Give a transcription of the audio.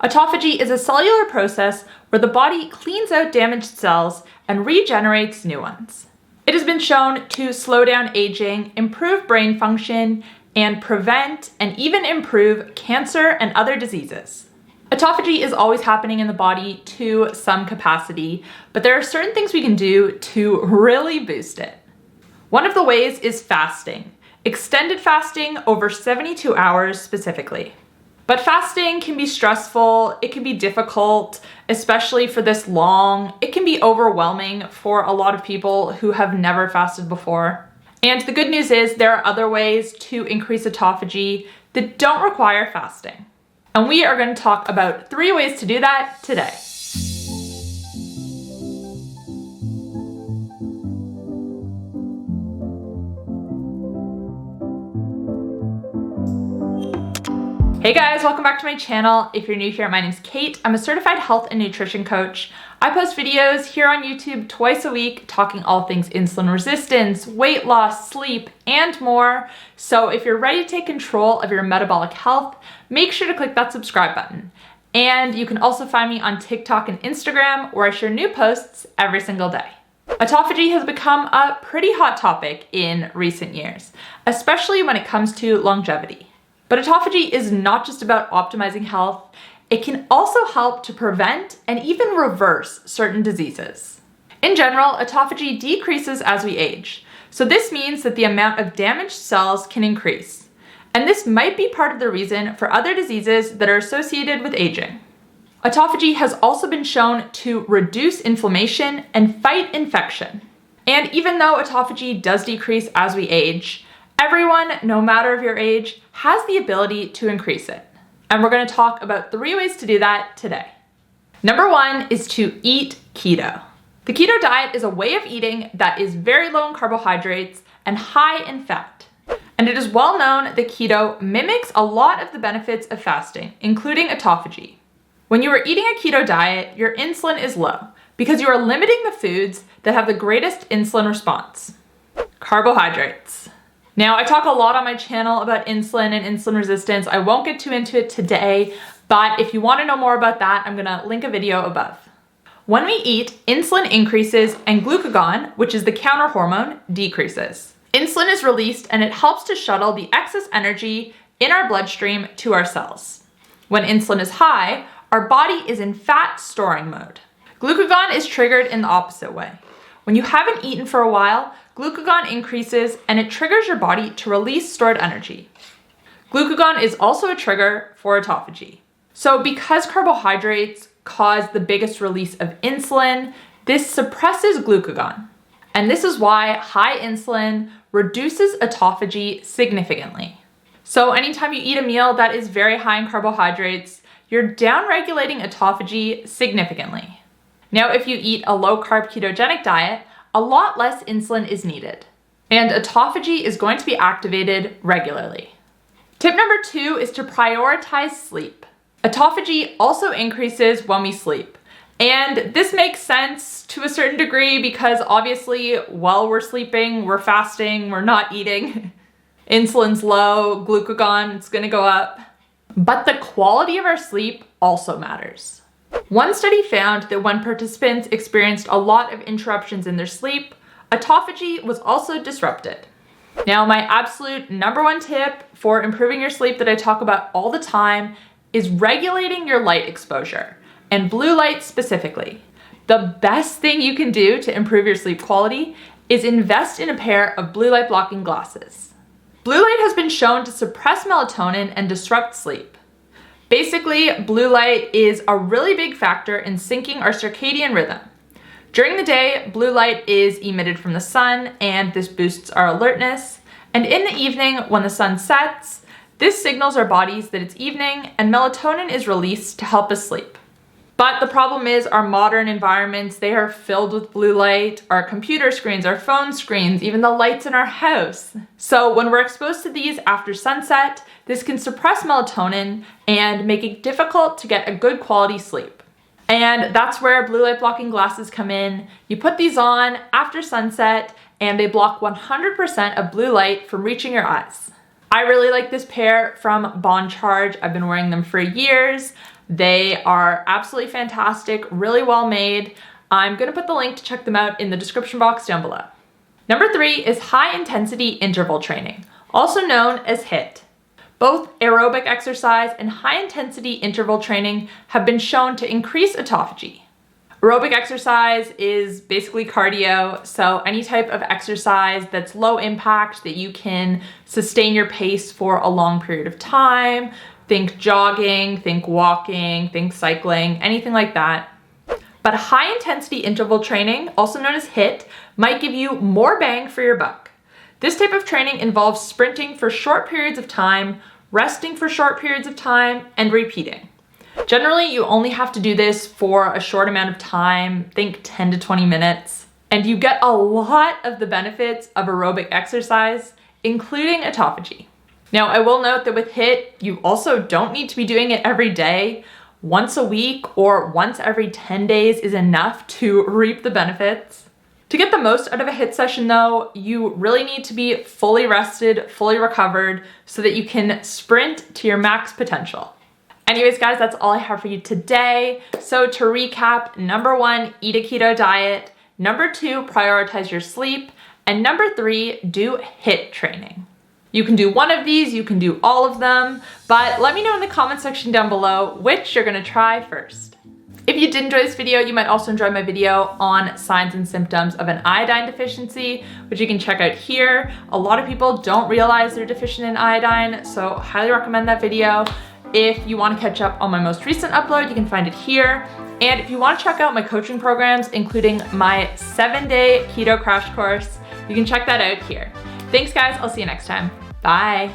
Autophagy is a cellular process where the body cleans out damaged cells and regenerates new ones. It has been shown to slow down aging, improve brain function, and prevent and even improve cancer and other diseases. Autophagy is always happening in the body to some capacity, but there are certain things we can do to really boost it. One of the ways is fasting, extended fasting over 72 hours specifically. But fasting can be stressful, it can be difficult, especially for this long. It can be overwhelming for a lot of people who have never fasted before. And the good news is there are other ways to increase autophagy that don't require fasting. And we are going to talk about 3 ways to do that today. Hey guys, welcome back to my channel. If you're new here, my name's Kate. I'm a certified health and nutrition coach. I post videos here on YouTube twice a week talking all things insulin resistance, weight loss, sleep, and more. So if you're ready to take control of your metabolic health, make sure to click that subscribe button. And you can also find me on TikTok and Instagram where I share new posts every single day. Autophagy has become a pretty hot topic in recent years, especially when it comes to longevity. But autophagy is not just about optimizing health, it can also help to prevent and even reverse certain diseases. In general, autophagy decreases as we age. So this means that the amount of damaged cells can increase. And this might be part of the reason for other diseases that are associated with aging. Autophagy has also been shown to reduce inflammation and fight infection. And even though autophagy does decrease as we age, everyone, no matter of your age, has the ability to increase it. And we're going to talk about 3 ways to do that today. Number 1 is to eat keto. The keto diet is a way of eating that is very low in carbohydrates and high in fat. And it is well known that keto mimics a lot of the benefits of fasting, including autophagy. When you are eating a keto diet, your insulin is low because you are limiting the foods that have the greatest insulin response. Carbohydrates. Now, I talk a lot on my channel about insulin and insulin resistance. I won't get too into it today, but if you want to know more about that, I'm going to link a video above. When we eat, insulin increases and glucagon, which is the counter hormone, decreases. Insulin is released and it helps to shuttle the excess energy in our bloodstream to our cells. When insulin is high, our body is in fat storing mode. Glucagon is triggered in the opposite way. When you haven't eaten for a while, glucagon increases and it triggers your body to release stored energy. Glucagon is also a trigger for autophagy. So because carbohydrates cause the biggest release of insulin, this suppresses glucagon. And this is why high insulin reduces autophagy significantly. So anytime you eat a meal that is very high in carbohydrates, you're downregulating autophagy significantly. Now, if you eat a low-carb ketogenic diet, a lot less insulin is needed, and autophagy is going to be activated regularly. Tip number 2 is to prioritize sleep. Autophagy also increases when we sleep, and this makes sense to a certain degree because obviously while we're sleeping, we're fasting, we're not eating. Insulin's low, glucagon, it's gonna go up. But the quality of our sleep also matters. One study found that when participants experienced a lot of interruptions in their sleep, autophagy was also disrupted. Now, my absolute number 1 tip for improving your sleep that I talk about all the time is regulating your light exposure, and blue light specifically. The best thing you can do to improve your sleep quality is invest in a pair of blue light blocking glasses. Blue light has been shown to suppress melatonin and disrupt sleep. Basically, blue light is a really big factor in syncing our circadian rhythm. During the day, blue light is emitted from the sun and this boosts our alertness. And in the evening, when the sun sets, this signals our bodies that it's evening and melatonin is released to help us sleep. But the problem is our modern environments, they are filled with blue light, our computer screens, our phone screens, even the lights in our house. So when we're exposed to these after sunset, this can suppress melatonin and make it difficult to get a good quality sleep. And that's where blue light blocking glasses come in. You put these on after sunset and they block 100% of blue light from reaching your eyes. I really like this pair from Bon Charge. I've been wearing them for years. They are absolutely fantastic, really well made. I'm gonna put the link to check them out in the description box down below. Number 3 is high intensity interval training, also known as HIIT. Both aerobic exercise and high intensity interval training have been shown to increase autophagy. Aerobic exercise is basically cardio, so any type of exercise that's low impact that you can sustain your pace for a long period of time. Think jogging, think walking, think cycling, anything like that. But high intensity interval training, also known as HIIT, might give you more bang for your buck. This type of training involves sprinting for short periods of time, resting for short periods of time, and repeating. Generally, you only have to do this for a short amount of time, think 10 to 20 minutes, and you get a lot of the benefits of aerobic exercise, including autophagy. Now, I will note that with HIIT, you also don't need to be doing it every day. Once a week or once every 10 days is enough to reap the benefits. To get the most out of a HIIT session though, you really need to be fully rested, fully recovered, so that you can sprint to your max potential. Anyways guys, that's all I have for you today. So to recap, number 1, eat a keto diet. Number 2, prioritize your sleep. And number 3, do HIIT training. You can do one of these, you can do all of them, but let me know in the comment section down below which you're gonna try first. If you did enjoy this video, you might also enjoy my video on signs and symptoms of an iodine deficiency, which you can check out here. A lot of people don't realize they're deficient in iodine, so highly recommend that video. If you want to catch up on my most recent upload, you can find it here. And if you want to check out my coaching programs, including my 7-day keto crash course, you can check that out here. Thanks guys, I'll see you next time. Bye.